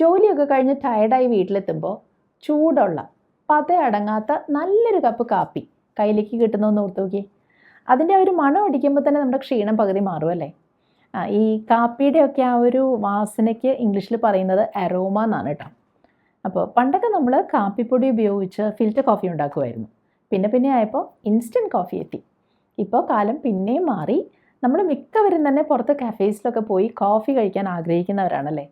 ജോലിയൊക്കെ കഴിഞ്ഞ് ടയർഡായി വീട്ടിലെത്തുമ്പോൾ ചൂടുള്ള പതയടങ്ങാത്ത നല്ലൊരു കപ്പ് കാപ്പി കയ്യിലേക്ക് കിട്ടുന്നതെന്ന് ഓർത്ത് നോക്കി. അതിൻ്റെ ഒരു മണം അടിക്കുമ്പോൾ തന്നെ നമ്മുടെ ക്ഷീണം പകുതി മാറുമല്ലേ. ഈ കാപ്പിയുടെയൊക്കെ ആ ഒരു വാസനയ്ക്ക് ഇംഗ്ലീഷിൽ പറയുന്നത് അരോമ എന്നാണ് കേട്ടോ. അപ്പോൾ പണ്ടൊക്കെ നമ്മൾ കാപ്പിപ്പൊടി ഉപയോഗിച്ച് ഫിൽറ്റർ കോഫി ഉണ്ടാക്കുമായിരുന്നു. പിന്നെ ആയപ്പോൾ ഇൻസ്റ്റൻറ്റ് കോഫി എത്തി. ഇപ്പോൾ കാലം പിന്നെയും മാറി. നമ്മൾ മിക്കവരും തന്നെ പുറത്ത് കഫേസിലൊക്കെ പോയി കോഫി കഴിക്കാൻ ആഗ്രഹിക്കുന്നവരാണല്ലേ.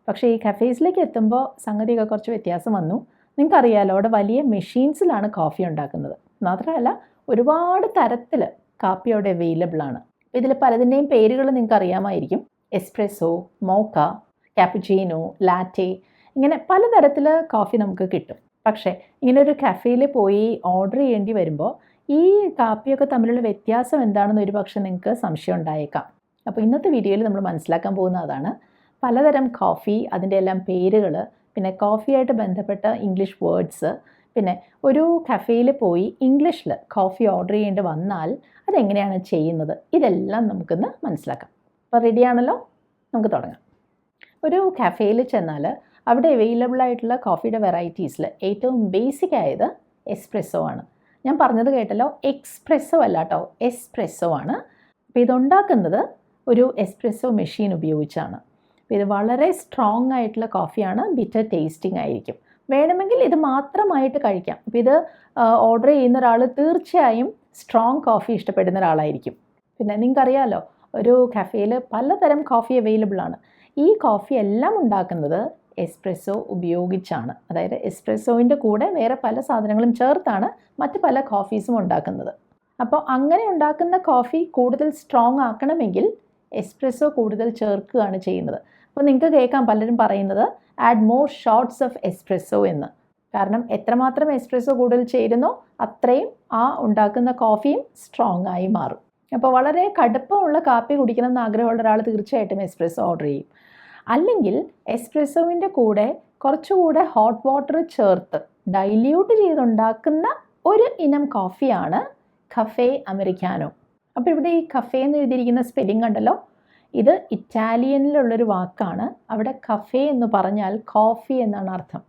പക്ഷേ ഈ കഫേസിലേക്ക് എത്തുമ്പോൾ സംഗതിയൊക്കെ കുറച്ച് വ്യത്യാസം വന്നു. നിങ്ങൾക്കറിയാലോ, അവിടെ വലിയ മെഷീൻസിലാണ് കോഫി ഉണ്ടാക്കുന്നത്. മാത്രമല്ല ഒരുപാട് തരത്തിൽ കാപ്പി അവിടെ അവൈലബിൾ ആണ്. ഇതിൽ പലതിൻ്റെയും പേരുകൾ നിങ്ങൾക്ക് അറിയാമായിരിക്കും. എസ്പ്രെസ്സോ, മോക്ക, ക്യാപ്പുച്ചീനോ, ലാറ്റെ, ഇങ്ങനെ പലതരത്തിൽ കോഫി നമുക്ക് കിട്ടും. പക്ഷേ ഇങ്ങനെ ഒരു കഫേയിൽ പോയി ഓർഡർ ചെയ്യേണ്ടി വരുമ്പോൾ ഈ കാപ്പിയൊക്കെ തമ്മിലുള്ള വ്യത്യാസം എന്താണെന്ന് ഒരു പക്ഷേ നിങ്ങൾക്ക് സംശയം ഉണ്ടായേക്കാം. അപ്പോൾ ഇന്നത്തെ വീഡിയോയിൽ നമ്മൾ മനസ്സിലാക്കാൻ പോകുന്ന അതാണ്. പലതരം കോഫി, അതിൻ്റെ എല്ലാം പേരുകൾ, പിന്നെ കോഫിയായിട്ട് ബന്ധപ്പെട്ട ഇംഗ്ലീഷ് വേർഡ്സ്, പിന്നെ ഒരു കഫേയിൽ പോയി ഇംഗ്ലീഷിൽ കോഫി ഓർഡർ ചെയ്യേണ്ടി വന്നാൽ അതെങ്ങനെയാണ് ചെയ്യുന്നത്, ഇതെല്ലാം നമുക്കൊന്ന് മനസ്സിലാക്കാം. അപ്പോൾ റെഡിയാണല്ലോ, നമുക്ക് തുടങ്ങാം. ഒരു കഫേയിൽ ചെന്നാൽ അവിടെ അവൈലബിൾ ആയിട്ടുള്ള കോഫിയുടെ വെറൈറ്റീസിൽ ഏറ്റവും ബേസിക് ആയത് എസ്പ്രെസ്സോ ആണ്. ഞാൻ പറഞ്ഞത് കേട്ടല്ലോ, എക്സ്പ്രെസ്സോ അല്ല കേട്ടോ, എസ്പ്രെസ്സോ ആണ്. അപ്പോൾ ഇതുണ്ടാക്കുന്നത് ഒരു എസ്പ്രെസ്സോ മെഷീൻ ഉപയോഗിച്ചാണ്. അപ്പോൾ ഇത് വളരെ സ്ട്രോങ് ആയിട്ടുള്ള കോഫിയാണ്, ബിറ്റർ ടേസ്റ്റിംഗ് ആയിരിക്കും. വേണമെങ്കിൽ ഇത് മാത്രമായിട്ട് കഴിക്കാം. അപ്പോൾ ഇത് ഓർഡർ ചെയ്യുന്ന ഒരാൾ തീർച്ചയായും സ്ട്രോങ് കോഫി ഇഷ്ടപ്പെടുന്ന ഒരാളായിരിക്കും. പിന്നെ നിങ്ങൾക്കറിയാമല്ലോ, ഒരു കഫേയിൽ പലതരം കോഫി അവൈലബിൾ ആണ്. ഈ കോഫി എല്ലാം ഉണ്ടാക്കുന്നത് എസ്പ്രെസ്സോ ഉപയോഗിച്ചാണ്. അതായത് എസ്പ്രെസ്സോയിൻ്റെ കൂടെ വേറെ പല സാധനങ്ങളും ചേർത്താണ് മറ്റ് പല കോഫീസും ഉണ്ടാക്കുന്നത്. അപ്പോൾ അങ്ങനെ ഉണ്ടാക്കുന്ന കോഫി കൂടുതൽ സ്ട്രോങ് ആക്കണമെങ്കിൽ എസ്പ്രെസ്സോ കൂടുതൽ ചേർക്കുകയാണ് ചെയ്യുന്നത്. അപ്പോൾ നിങ്ങൾക്ക് കേൾക്കാം പലരും പറയുന്നത് add more shots of espresso എന്ന്. കാരണം എത്രമാത്രം എസ്പ്രെസ്സോ കൂടുതൽ ചേരുന്നോ അത്രയും ആ ഉണ്ടാക്കുന്ന കോഫിയും സ്ട്രോങ് ആയി മാറും. അപ്പോൾ വളരെ കടുപ്പമുള്ള കാപ്പി കുടിക്കണമെന്ന് ആഗ്രഹമുള്ള ഒരാൾ തീർച്ചയായിട്ടും എസ്പ്രെസ്സോ ഓർഡർ ചെയ്യും. അല്ലെങ്കിൽ എസ്പ്രെസ്സോവിൻ്റെ കൂടെ കുറച്ചുകൂടെ ഹോട്ട് വാട്ടർ ചേർത്ത് ഡൈല്യൂട്ട് ചെയ്തുണ്ടാക്കുന്ന ഒരു ഇനം കോഫിയാണ് കഫേ അമേരിക്കാനോ. അപ്പോൾ ഇവിടെ ഈ കഫേ എന്ന് എഴുതിയിരിക്കുന്ന സ്പെല്ലിംഗ് കണ്ടല്ലോ, ഇത് ഇറ്റാലിയനിലുള്ളൊരു വാക്കാണ്. അവിടെ കഫേ എന്ന് പറഞ്ഞാൽ കോഫി എന്നാണ് അർത്ഥം.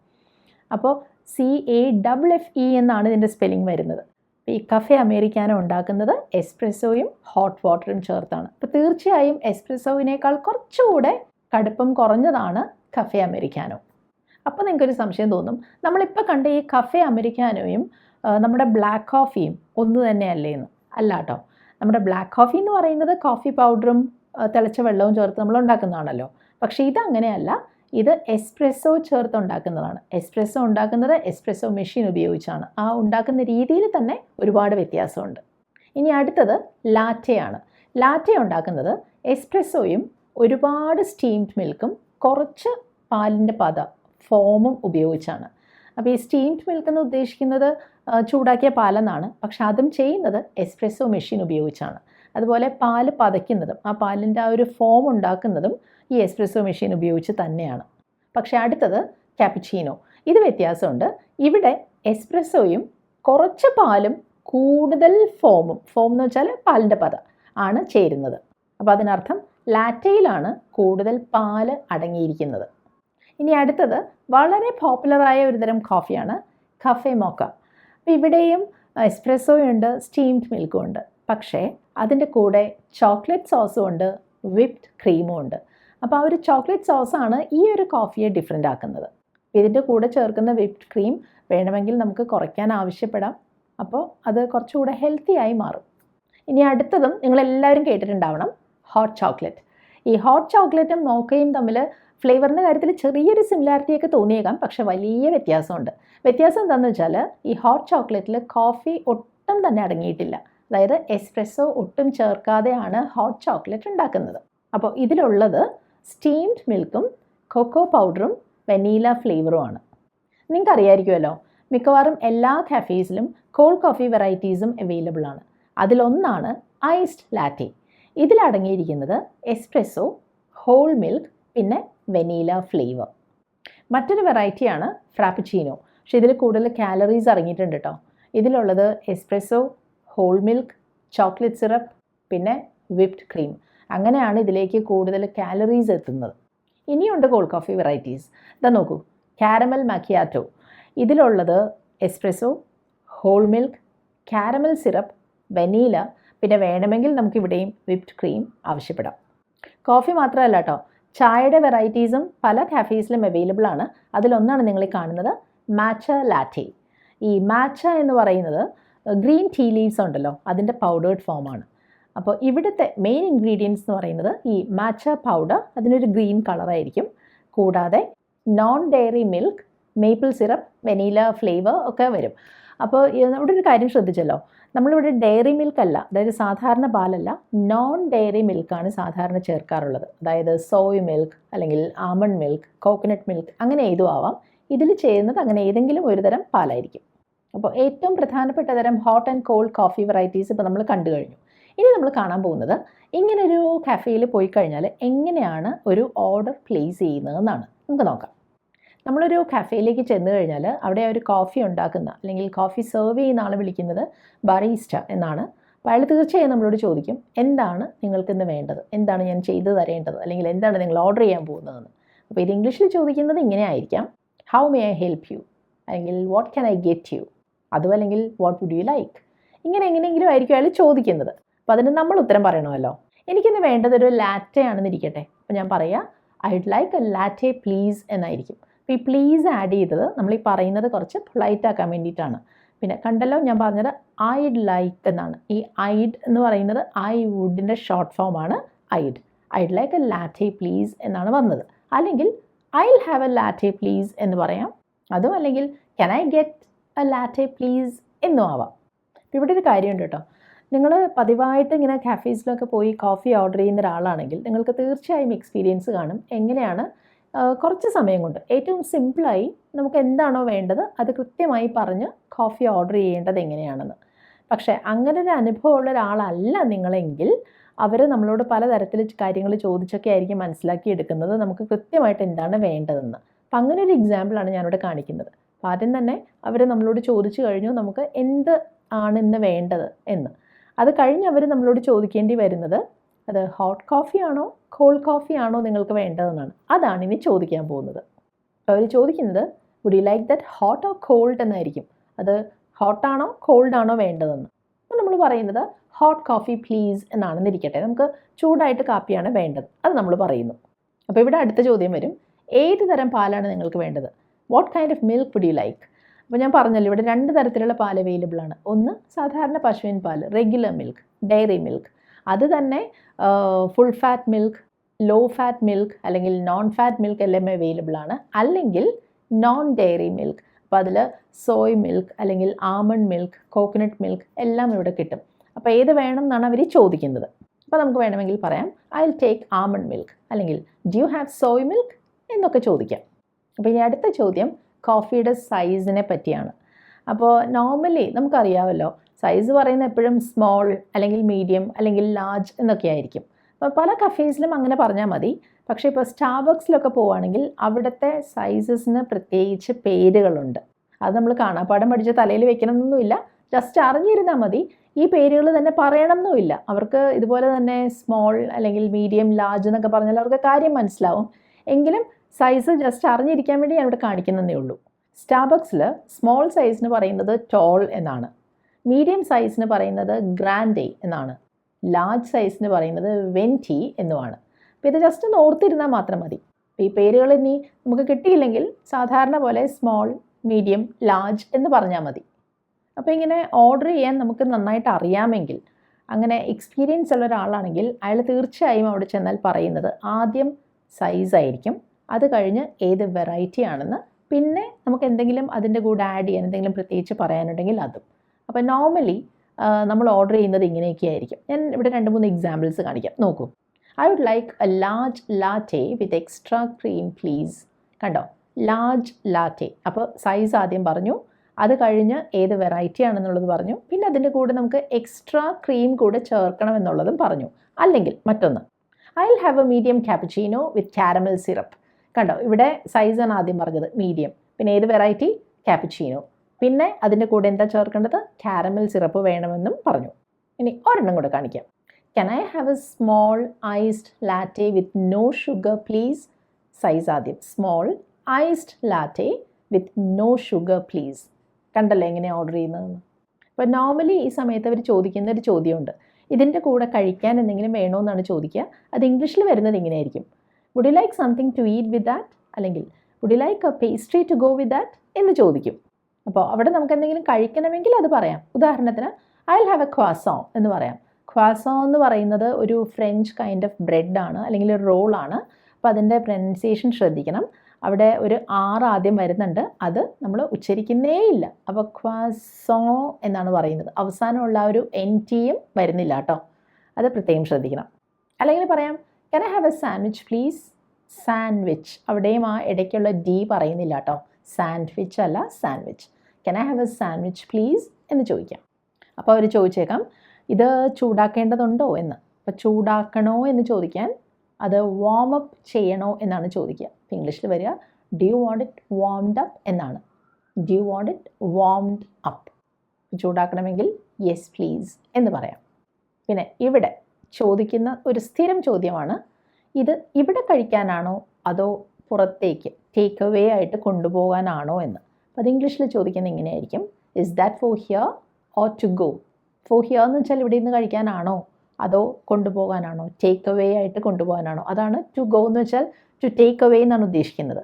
അപ്പോൾ CAFFE എന്നാണ് ഇതിൻ്റെ സ്പെല്ലിംഗ് വരുന്നത്. ഈ കഫേ അമേരിക്കാനോ ഉണ്ടാക്കുന്നത് എസ്പ്രെസ്സോയും ഹോട്ട് വാട്ടറും ചേർത്താണ്. അപ്പോൾ തീർച്ചയായും എസ്പ്രെസ്സോവിനേക്കാൾ കുറച്ചുകൂടെ കടുപ്പം കുറഞ്ഞതാണ് കഫേ അമേരിക്കാനോ. അപ്പോൾ നിങ്ങൾക്കൊരു സംശയം തോന്നും, നമ്മളിപ്പോൾ കണ്ട ഈ കഫേ അമേരിക്കാനോയും നമ്മുടെ ബ്ലാക്ക് കോഫിയും ഒന്ന് തന്നെയല്ലേ എന്ന്. അല്ല കേട്ടോ. നമ്മുടെ ബ്ലാക്ക് കോഫി എന്ന് പറയുന്നത് കോഫി പൗഡറും തിളച്ച വെള്ളവും ചേർത്ത് നമ്മൾ ഉണ്ടാക്കുന്നതാണല്ലോ. പക്ഷേ ഇതങ്ങനെയല്ല, ഇത് എസ്പ്രെസ്സോ ചേർത്ത് ഉണ്ടാക്കുന്നതാണ്. എസ്പ്രെസ്സോ ഉണ്ടാക്കുന്നത് എസ്പ്രെസ്സോ മെഷീൻ ഉപയോഗിച്ചാണ്. ആ ഉണ്ടാക്കുന്ന രീതിയിൽ തന്നെ ഒരുപാട് വ്യത്യാസമുണ്ട്. ഇനി അടുത്തത് ലാറ്റയാണ്. ലാറ്റെ ഉണ്ടാക്കുന്നത് എസ്പ്രെസ്സോയും ഒരുപാട് സ്റ്റീംഡ് മിൽക്കും കുറച്ച് പാലിൻ്റെ ഫോമും ഉപയോഗിച്ചാണ്. അപ്പോൾ ഈ സ്റ്റീംഡ് മിൽക്ക് എന്ന് ഉദ്ദേശിക്കുന്നത് ചൂടാക്കിയ പാലെന്നാണ്. പക്ഷെ അതും ചെയ്യുന്നത് എസ്പ്രെസ്സോ മെഷീൻ ഉപയോഗിച്ചാണ്. അതുപോലെ പാല് പതയ്ക്കുന്നതും ആ പാലിൻ്റെ ആ ഒരു ഫോം ഉണ്ടാക്കുന്നതും ഈ എസ്പ്രെസ്സോ മെഷീൻ ഉപയോഗിച്ച് തന്നെയാണ്. പക്ഷേ അടുത്തത് ക്യാപ്പുച്ചീനോ. ഇത് വ്യത്യാസമുണ്ട്. ഇവിടെ എസ്പ്രെസ്സോയും കുറച്ച് പാലും കൂടുതൽ ഫോം എന്ന് വെച്ചാൽ പാലിൻ്റെ ആണ് ചേരുന്നത്. അപ്പോൾ അതിനർത്ഥം ലാറ്റയിലാണ് കൂടുതൽ പാല് അടങ്ങിയിരിക്കുന്നത്. ഇനി അടുത്തത് വളരെ പോപ്പുലറായ ഒരുതരം കോഫിയാണ് കഫേ മോക്ക. അപ്പോൾ ഇവിടെയും എസ്പ്രെസ്സോയും ഉണ്ട്, സ്റ്റീംഡ് മിൽക്കും ഉണ്ട്. പക്ഷേ അതിൻ്റെ കൂടെ ചോക്ലേറ്റ് സോസും ഉണ്ട്, വിപ്ഡ് ക്രീമും ഉണ്ട്. അപ്പോൾ ആ ഒരു ചോക്ലേറ്റ് സോസാണ് ഈ ഒരു കോഫിയെ ഡിഫറെൻ്റ് ആക്കുന്നത്. ഇതിൻ്റെ കൂടെ ചേർക്കുന്ന വിപ്ഡ് ക്രീം വേണമെങ്കിൽ നമുക്ക് കുറയ്ക്കാൻ ആവശ്യപ്പെടാം. അപ്പോൾ അത് കുറച്ചുകൂടെ ഹെൽത്തി ആയി മാറും. ഇനി അടുത്തതും നിങ്ങളെല്ലാവരും കേട്ടിട്ടുണ്ടാവണം, ഹോട്ട് ചോക്ലേറ്റ്. ഈ ഹോട്ട് ചോക്ലേറ്റും മോക്കയും തമ്മിൽ ഫ്ലേവറിൻ്റെ കാര്യത്തിൽ ചെറിയൊരു സിമിലാരിറ്റിയൊക്കെ തോന്നിയേക്കാം, പക്ഷേ വലിയ വ്യത്യാസമുണ്ട്. വ്യത്യാസം എന്താണെന്ന് വെച്ചാൽ ഈ ഹോട്ട് ചോക്ലേറ്റിൽ കോഫി ഒട്ടും തന്നെ അടങ്ങിയിട്ടില്ല. അതായത് എസ്പ്രെസ്സോ ഒട്ടും ചേർക്കാതെയാണ് ഹോട്ട് ചോക്ലേറ്റ് ഉണ്ടാക്കുന്നത്. അപ്പോൾ ഇതിലുള്ളത് സ്റ്റീംഡ് മിൽക്കും കൊക്കോ പൗഡറും വെനീല ഫ്ലേവറുമാണ്. നിങ്ങൾക്ക് അറിയാമായിരിക്കുമല്ലോ, മിക്കവാറും എല്ലാ കഫേസിലും കോൾഡ് കോഫി വെറൈറ്റീസും അവൈലബിൾ ആണ്. അതിലൊന്നാണ് ഐസ്ഡ് ലാറ്റെ. ഇതിലടങ്ങിയിരിക്കുന്നത് എസ്പ്രെസ്സോ, ഹോൾ മിൽക്ക്, പിന്നെ വെനീല ഫ്ലേവർ. മറ്റൊരു വെറൈറ്റിയാണ് ഫ്രാപ്പുച്ചീനോ. പക്ഷേ ഇതിൽ കൂടുതൽ കാലറീസ് അടങ്ങിയിട്ടുണ്ട് കേട്ടോ. ഇതിലുള്ളത് espresso, whole milk, chocolate syrup, പിന്നെ വിപ്ഡ് ക്രീം. അങ്ങനെയാണ് ഇതിലേക്ക് കൂടുതൽ കാലറീസ് എത്തുന്നത്. ഇനിയുണ്ട് കോൾഡ് കോഫി വെറൈറ്റീസ്. ഇതാ നോക്കൂ, കാരമൽ മക്കിയാറ്റോ. ഇതിലുള്ളത് espresso, whole milk, caramel syrup, vanilla, പിന്നെ വേണമെങ്കിൽ നമുക്കിവിടെയും വിപ്ഡ് ക്രീം ആവശ്യപ്പെടാം. കോഫി മാത്രമല്ല കേട്ടോ, ചായയുടെ വെറൈറ്റീസും പല കാഫേസിലും അവൈലബിൾ ആണ്. അതിലൊന്നാണ് നിങ്ങൾ കാണുന്നത് മാച്ച ലാറ്റെ. ഈ മാച്ച എന്ന് പറയുന്നത് ഗ്രീൻ ടീ ലീവ്സ് ഉണ്ടല്ലോ, അതിൻ്റെ പൗഡേർഡ് ഫോമാണ്. അപ്പോൾ ഇവിടുത്തെ മെയിൻ ഇൻഗ്രീഡിയൻസ് എന്ന് പറയുന്നത് ഈ മാച്ച പൗഡർ, അതിനൊരു ഗ്രീൻ കളറായിരിക്കും. കൂടാതെ non dairy milk, maple syrup, vanilla flavour ഒക്കെ വരും. അപ്പോൾ ഇവിടെ ഒരു കാര്യം ശ്രദ്ധിച്ചല്ലോ, നമ്മളിവിടെ ഡെയറി മിൽക്ക് അല്ല, അതായത് സാധാരണ പാലല്ല, നോൺ ഡെയറി മിൽക്കാണ് സാധാരണ ചേർക്കാറുള്ളത്. അതായത് സോയ് മിൽക്ക് അല്ലെങ്കിൽ ആമണ്ട് മിൽക്ക്, കോക്കനട്ട് മിൽക്ക്, അങ്ങനെ ഏതും ആവാം. ഇതിൽ ചെയ്യുന്നത് അങ്ങനെ ഏതെങ്കിലും ഒരു തരം പാലായിരിക്കും. അപ്പോൾ ഏറ്റവും പ്രധാനപ്പെട്ട തരം hot and cold coffee varieties ഇപ്പോൾ നമ്മൾ കണ്ടു കഴിഞ്ഞു. ഇനി നമ്മൾ കാണാൻ പോകുന്നത് ഇങ്ങനൊരു കഫേയിൽ പോയി കഴിഞ്ഞാൽ എങ്ങനെയാണ് ഒരു ഓർഡർ പ്ലേസ് ചെയ്യുന്നതെന്നാണ്. നമുക്ക് നോക്കാം. നമ്മളൊരു കഫേയിലേക്ക് ചെന്ന് കഴിഞ്ഞാൽ അവിടെ ഒരു കോഫി ഉണ്ടാക്കുന്ന അല്ലെങ്കിൽ കോഫി സെർവ് ചെയ്യുന്ന ആളെ വിളിക്കുന്നത് ബറീസ്റ്റ എന്നാണ്. അപ്പോൾ അയാൾ തീർച്ചയായും നമ്മളോട് ചോദിക്കും, എന്താണ് നിങ്ങൾക്കിന്ന് വേണ്ടത്, എന്താണ് ഞാൻ ചെയ്തു തരേണ്ടത്, അല്ലെങ്കിൽ എന്താണ് നിങ്ങൾ ഓർഡർ ചെയ്യാൻ പോകുന്നതെന്ന്. അപ്പോൾ ഇത് ഇംഗ്ലീഷിൽ ചോദിക്കുന്നത് ഇങ്ങനെ ആയിരിക്കാം, how may I help you, അല്ലെങ്കിൽ what can I get you, അതും അല്ലെങ്കിൽ വാട്ട് വുഡ് യു ലൈക്ക്. ഇങ്ങനെ എങ്ങനെയെങ്കിലും ആയിരിക്കും അയാൾ ചോദിക്കുന്നത്. അപ്പോൾ അതിന് നമ്മൾ ഉത്തരം പറയണമല്ലോ. എനിക്കിന്ന് വേണ്ടത് ഒരു ലാറ്റെ ആണെന്നിരിക്കട്ടെ. അപ്പോൾ ഞാൻ പറയാം I would like a latte please എന്നായിരിക്കും. അപ്പോൾ ഈ പ്ലീസ് ആഡ് ചെയ്തത് നമ്മൾ ഈ പറയുന്നത് കുറച്ച് പൊളൈറ്റ് ആക്കാൻ വേണ്ടിയിട്ടാണ്. പിന്നെ കണ്ടല്ലോ, ഞാൻ പറഞ്ഞത് ഐഡ് ലൈക്ക് എന്നാണ്. ഈ ഐഡ് എന്ന് പറയുന്നത് ഐ വുഡിൻ്റെ ഷോർട്ട് ഫോമാണ് I'd. I'd like a latte please എന്നാണ് വന്നത്. അല്ലെങ്കിൽ I'll have a latte please എന്ന് പറയാം. അതും അല്ലെങ്കിൽ can I get a latte please എന്നും ആവാം. ഇവിടെ ഒരു കാര്യമുണ്ട് കേട്ടോ, നിങ്ങൾ പതിവായിട്ട് ഇങ്ങനെ കാഫേസിലൊക്കെ പോയി കോഫി ഓർഡർ ചെയ്യുന്ന ഒരാളാണെങ്കിൽ നിങ്ങൾക്ക് തീർച്ചയായും എക്സ്പീരിയൻസ് കാണും എങ്ങനെയാണ് കുറച്ച് സമയം കൊണ്ട് ഏറ്റവും സിമ്പിളായി നമുക്ക് എന്താണോ വേണ്ടത് അത് കൃത്യമായി പറഞ്ഞ് കോഫി ഓർഡർ ചെയ്യേണ്ടത് എങ്ങനെയാണെന്ന്. പക്ഷേ അങ്ങനെ ഒരു അനുഭവമുള്ള ഒരാളല്ല നിങ്ങളെങ്കിൽ അവർ നമ്മളോട് പലതരത്തിൽ കാര്യങ്ങൾ ചോദിച്ചൊക്കെ ആയിരിക്കും മനസ്സിലാക്കി എടുക്കുന്നത് നമുക്ക് കൃത്യമായിട്ട് എന്താണ് വേണ്ടതെന്ന്. അപ്പം അങ്ങനെ ഒരു എക്സാമ്പിളാണ് ഞാനിവിടെ കാണിക്കുന്നത്. അപ്പം ആദ്യം തന്നെ അവർ നമ്മളോട് ചോദിച്ചു കഴിഞ്ഞു നമുക്ക് എന്ത് ആണ് ഇന്ന് വേണ്ടത് എന്ന്. അത് കഴിഞ്ഞ് അവർ നമ്മളോട് ചോദിക്കേണ്ടി വരുന്നത് അത് ഹോട്ട് കോഫി ആണോ കോൾഡ് കോഫി ആണോ നിങ്ങൾക്ക് വേണ്ടതെന്നാണ്. അതാണ് ഇനി ചോദിക്കാൻ പോകുന്നത്. അവർ ചോദിക്കുന്നത് would you like that hot or cold എന്നായിരിക്കും. അത് ഹോട്ടാണോ കോൾഡ് ആണോ വേണ്ടതെന്ന്. അപ്പോൾ നമ്മൾ പറയുന്നത് ഹോട്ട് കോഫി പ്ലീസ് എന്നാണെന്നിരിക്കട്ടെ, നമുക്ക് ചൂടായിട്ട് കാപ്പിയാണ് വേണ്ടത്, അത് നമ്മൾ പറയുന്നു. അപ്പോൾ ഇവിടെ അടുത്ത ചോദ്യം വരും, ഏത് തരം പാലാണ് നിങ്ങൾക്ക് വേണ്ടത്, what kind of milk would you like. അപ്പോൾ ഞാൻ പറഞ്ഞല്ലോ ഇവിടെ രണ്ട് തരത്തിലുള്ള പാൽ അവൈലബിൾ ആണ്. ഒന്ന് സാധാരണ പശുവിൻ പാൽ, റെഗുലർ മിൽക്ക്, ഡയറി മിൽക്ക്. അത് തന്നെ full fat milk, low fat milk അല്ലെങ്കിൽ നോൺ ഫാറ്റ് മിൽക്ക് എല്ലാം അവൈലബിൾ ആണ്. അല്ലെങ്കിൽ നോൺ ഡയറി മിൽക്ക്, അപ്പോൾ അതിൽ സോയ് മിൽക്ക് അല്ലെങ്കിൽ ആമണ്ട് മിൽക്ക്, കോക്കനട്ട് മിൽക്ക് എല്ലാം ഇവിടെ കിട്ടും. അപ്പോൾ ഏത് വേണം എന്നാണ് അവർ ചോദിക്കുന്നത്. അപ്പോൾ നമുക്ക് വേണമെങ്കിൽ പറയാം I will take almond milk, അല്ലെങ്കിൽ do you have soy milk എന്നൊക്കെ ചോദിക്കാം. അപ്പോൾ ഇനി അടുത്ത ചോദ്യം കോഫിയുടെ സൈസിനെ പറ്റിയാണ്. അപ്പോൾ നോർമലി നമുക്കറിയാമല്ലോ സൈസ് പറയുന്നത് എപ്പോഴും സ്മോൾ അല്ലെങ്കിൽ മീഡിയം അല്ലെങ്കിൽ ലാർജ് എന്നൊക്കെ ആയിരിക്കും. അപ്പോൾ പല കഫേസിലും അങ്ങനെ പറഞ്ഞാൽ മതി. പക്ഷേ ഇപ്പോൾ സ്റ്റാർബക്സിലൊക്കെ പോവുകയാണെങ്കിൽ അവിടുത്തെ സൈസസിന് പ്രത്യേകിച്ച് പേരുകളുണ്ട്. അത് നമ്മൾ കാണാപ്പാഠം പഠിച്ച് തലയിൽ വെക്കണമെന്നൊന്നുമില്ല, ജസ്റ്റ് അറിഞ്ഞിരുന്നാൽ മതി. ഈ പേരുകൾ തന്നെ പറയണമെന്നുമില്ല. അവർക്ക് ഇതുപോലെ തന്നെ സ്മോൾ അല്ലെങ്കിൽ മീഡിയം ലാർജ് എന്നൊക്കെ പറഞ്ഞാൽ അവർക്ക് കാര്യം മനസ്സിലാവും. എങ്കിലും സൈസ് ജസ്റ്റ് അറിഞ്ഞിരിക്കാൻ വേണ്ടി ഞാൻ ഇവിടെ കാണിക്കുന്നതേ ഉള്ളൂ. സ്റ്റാർബക്സിൽ സ്മോൾ സൈസിന് പറയുന്നത് ടോൾ എന്നാണ്, മീഡിയം സൈസിന് പറയുന്നത് ഗ്രാൻഡേ എന്നാണ്, ലാർജ് സൈസിന് പറയുന്നത് വെൻറ്റി എന്നുമാണ്. അപ്പോൾ ഇത് ജസ്റ്റ് ഒന്ന് ഓർത്തിരുന്നാൽ മാത്രം മതി. അപ്പോൾ ഈ പേരുകൾ ഇനി നമുക്ക് കിട്ടിയില്ലെങ്കിൽ സാധാരണ പോലെ സ്മോൾ, മീഡിയം, ലാർജ് എന്ന് പറഞ്ഞാൽ മതി. അപ്പോൾ ഇങ്ങനെ ഓർഡർ ചെയ്യാൻ നമുക്ക് നന്നായിട്ട് അറിയാമെങ്കിൽ, അങ്ങനെ എക്സ്പീരിയൻസ് ഉള്ള ഒരാളാണെങ്കിൽ അയാൾ തീർച്ചയായും അവിടെ ചെന്നാൽ പറയുന്നത് ആദ്യം സൈസ് ആയിരിക്കും, അത് കഴിഞ്ഞ് ഏത് വെറൈറ്റി ആണെന്ന്, പിന്നെ നമുക്ക് എന്തെങ്കിലും അതിൻ്റെ കൂടെ ആഡ് ചെയ്യാൻ എന്തെങ്കിലും പ്രത്യേകിച്ച് പറയാനുണ്ടെങ്കിൽ അതും. അപ്പോൾ നോർമലി നമ്മൾ ഓർഡർ ചെയ്യുന്നത് ഇങ്ങനെയൊക്കെ ആയിരിക്കും. ഞാൻ ഇവിടെ 2-3 എക്സാമ്പിൾസ് കാണിക്കാം, നോക്കൂ. I would like a large latte with extra cream please. കണ്ടോ, ലാർജ് ലാറ്റെ. അപ്പോൾ സൈസ് ആദ്യം പറഞ്ഞു, അത് കഴിഞ്ഞ് ഏത് വെറൈറ്റി ആണെന്നുള്ളത് പറഞ്ഞു, പിന്നെ അതിൻ്റെ കൂടെ നമുക്ക് എക്സ്ട്രാ ക്രീം കൂടെ ചേർക്കണം എന്നുള്ളതും പറഞ്ഞു. അല്ലെങ്കിൽ മറ്റൊന്ന്, I will have A medium cappuccino with caramel syrup. കണ്ടോ, ഇവിടെ സൈസാണ് ആദ്യം പറഞ്ഞത്, മീഡിയം, പിന്നെ ഏത് വെറൈറ്റി, ക്യാപ്പച്ചീനോ, പിന്നെ അതിൻ്റെ കൂടെ എന്താ ചേർക്കേണ്ടത്, കാരമൽ സിറപ്പ് വേണമെന്നും പറഞ്ഞു. ഇനി ഒരെണ്ണം കൂടെ കാണിക്കാം. Can I have a small iced latte with no sugar please. Size ആദ്യം small iced latte with no sugar please. കണ്ടല്ലോ എങ്ങനെയാണ് ഓർഡർ ചെയ്യുന്നതെന്ന്. അപ്പോൾ നോർമലി ഈ സമയത്ത് അവർ ചോദിക്കുന്ന ഒരു ചോദ്യമുണ്ട്, ഇതിൻ്റെ കൂടെ കഴിക്കാൻ എന്തെങ്കിലും വേണോ എന്നാണ് ചോദിക്കുക. അത് ഇംഗ്ലീഷിൽ വരുന്നത് ഇങ്ങനെയായിരിക്കും, would you like something to eat with that, അല്ലെങ്കിൽ would you like a pastry to go with that എന്ന് ചോദിക്കും. അപ്പോൾ അവിടെ നമുക്ക് എന്തെങ്കിലും കഴിക്കണമെങ്കിൽ അത് പറയാം. ഉദാഹരണത്തിന് ഐ വിൽ ഹാവ് എ ക്വാസോൺ എന്ന് പറയാം. ക്വാസോൺ എന്ന് പറയുന്നത് ഒരു ഫ്രഞ്ച് കൈൻഡ് ഓഫ് ബ്രെഡാണ്, അല്ലെങ്കിൽ ഒരു റോളാണ്. അപ്പോൾ അതിൻ്റെ പ്രൊനൗൺസിയേഷൻ ശ്രദ്ധിക്കണം. അവിടെ ഒരു ആർ ആദ്യം വരുന്നുണ്ട്, അത് നമ്മൾ ഉച്ചരിക്കുന്നേ ഇല്ല. അപ്പോൾ ക്വാസോ എന്നാണ് പറയുന്നത്. അവസാനമുള്ള ഒരു എൻ ടിയും വരുന്നില്ല കേട്ടോ, അത് പ്രത്യേകം ശ്രദ്ധിക്കണം. അല്ലെങ്കിൽ പറയാം can I have A sandwich please. Sandwich, അവിടെയും ആ ഇടയ്ക്കുള്ള ഡി പറയുന്നില്ല കേട്ടോ, സാൻഡ്വിച്ച് അല്ല sandwich. Can I have A sandwich please എന്ന് ചോദിക്കാം. അപ്പോൾ അവർ ചോദിച്ചേക്കാം ഇത് ചൂടാക്കേണ്ടതുണ്ടോ എന്ന്. അപ്പോൾ ചൂടാക്കണോ എന്ന് ചോദിക്കാൻ അത് വാം അപ്പ് ചെയ്യണോ എന്നാണ് ചോദിക്കുക. അപ്പോൾ ഇംഗ്ലീഷിൽ വരിക do you want it warmed up എന്നാണ്. Do you want it warmed up. ചൂടാക്കണമെങ്കിൽ യെസ് പ്ലീസ് എന്ന് പറയാം. പിന്നെ ഇവിടെ ചോദിക്കുന്ന ഒരു സ്ഥിരം ചോദ്യമാണ്, ഇത് ഇവിടെ കഴിക്കാനാണോ അതോ പുറത്തേക്ക് ടേക്ക് അവേ ആയിട്ട് കൊണ്ടുപോകാനാണോ എന്ന്. അപ്പോൾ അത് ഇംഗ്ലീഷിൽ ചോദിക്കുന്നത് ഇങ്ങനെയായിരിക്കും, is that for here or to go. For here എന്ന് വെച്ചാൽ ഇവിടെ നിന്ന് കഴിക്കാനാണോ അതോ കൊണ്ടുപോകാനാണോ, ടേക്ക് അവേ ആയിട്ട് കൊണ്ടുപോകാനാണോ. അതാണ് ടു ഗോ എന്ന് വെച്ചാൽ ടു ടേക്ക് അവേ എന്നാണ് ഉദ്ദേശിക്കുന്നത്.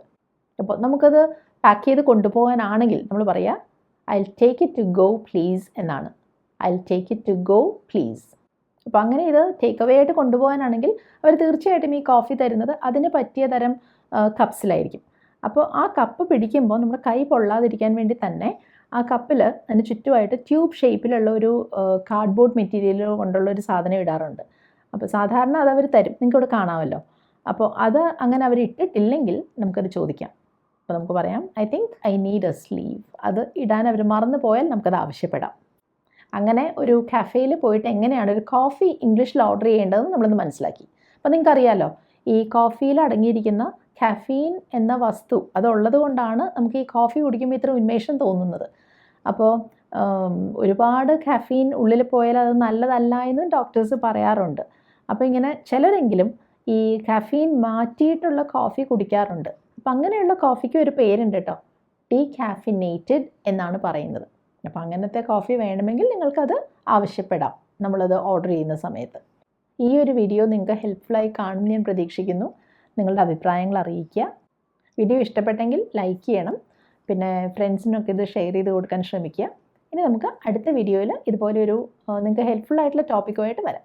അപ്പോൾ നമുക്കത് പാക്ക് ചെയ്ത് കൊണ്ടുപോകാനാണെങ്കിൽ നമ്മൾ പറയുക I will take it to go please എന്നാണ്. I will take it to go please. അപ്പോൾ അങ്ങനെ ഇത് ടേക്ക് അവേ ആയിട്ട് കൊണ്ടുപോകാനാണെങ്കിൽ അവർ തീർച്ചയായിട്ടും ഈ കോഫി തരുന്നത് അതിന് പറ്റിയ തരം കപ്സിലായിരിക്കും. അപ്പോൾ ആ കപ്പ് പിടിക്കുമ്പോൾ നമ്മുടെ കൈ പൊള്ളാതിരിക്കാൻ വേണ്ടി തന്നെ ആ കപ്പിൽ അതിന് ചുറ്റുമായിട്ട് ട്യൂബ് ഷേപ്പിലുള്ള ഒരു കാർഡ്ബോർഡ് മെറ്റീരിയൽ കൊണ്ടുള്ള ഒരു സാധനം ഇടാറുണ്ട്. അപ്പോൾ സാധാരണ അത് അവർ തരും, നിങ്ങൾക്കിവിടെ കാണാമല്ലോ. അപ്പോൾ അത് അങ്ങനെ അവർ ഇട്ടിട്ടില്ലെങ്കിൽ നമുക്കത് ചോദിക്കാം. അപ്പോൾ നമുക്ക് പറയാം I think I need a sleeve. അത് ഇടാൻ അവർ മറന്നു പോയാൽ നമുക്കത് ആവശ്യപ്പെടാം. അങ്ങനെ ഒരു കഫേയിൽ പോയിട്ട് എങ്ങനെയാണ് ഒരു കോഫി ഇംഗ്ലീഷിൽ ഓർഡർ ചെയ്യേണ്ടതെന്ന് നമ്മളൊന്ന് മനസ്സിലാക്കി. അപ്പോൾ നിങ്ങൾക്കറിയാമല്ലോ ഈ കോഫിയിൽ അടങ്ങിയിരിക്കുന്ന കാഫീൻ എന്ന വസ്തു അതുള്ളത് കൊണ്ടാണ് നമുക്ക് ഈ കോഫി കുടിക്കുമ്പോൾ ഇത്ര ഉന്മേഷം തോന്നുന്നത്. അപ്പോൾ ഒരുപാട് കാഫീൻ ഉള്ളിൽ പോയാൽ അത് നല്ലതല്ല എന്ന് ഡോക്ടേഴ്സ് പറയാറുണ്ട്. അപ്പോൾ ഇങ്ങനെ ചിലരെങ്കിലും ഈ കാഫീൻ മാറ്റിയിട്ടുള്ള കോഫി കുടിക്കാറുണ്ട്. അപ്പോൾ അങ്ങനെയുള്ള കോഫിക്ക് ഒരു പേരുണ്ട് കേട്ടോ, ഡീകാഫിനേറ്റഡ് എന്നാണ് പറയുന്നത്. അപ്പോൾ അങ്ങനത്തെ കോഫി വേണമെങ്കിൽ നിങ്ങൾക്കത് ആവശ്യപ്പെടാം നമ്മളത് ഓർഡർ ചെയ്യുന്ന സമയത്ത്. ഈ ഒരു വീഡിയോ നിങ്ങൾക്ക് ഹെൽപ്ഫുള്ളായി കാണുമെന്ന് ഞാൻ പ്രതീക്ഷിക്കുന്നു. നിങ്ങളുടെ അഭിപ്രായങ്ങൾ അറിയിക്കുക. വീഡിയോ ഇഷ്ടപ്പെട്ടെങ്കിൽ ലൈക്ക് ചെയ്യണം. പിന്നെ ഫ്രണ്ട്സിനൊക്കെ ഇത് ഷെയർ ചെയ്ത് കൊടുക്കാൻ ശ്രമിക്കുക. ഇനി നമുക്ക് അടുത്ത വീഡിയോയിൽ ഇതുപോലെ ഒരു നിങ്ങൾക്ക് ഹെൽപ്ഫുൾ ആയിട്ടുള്ള ടോപ്പിക്കുമായിട്ട് വരാം.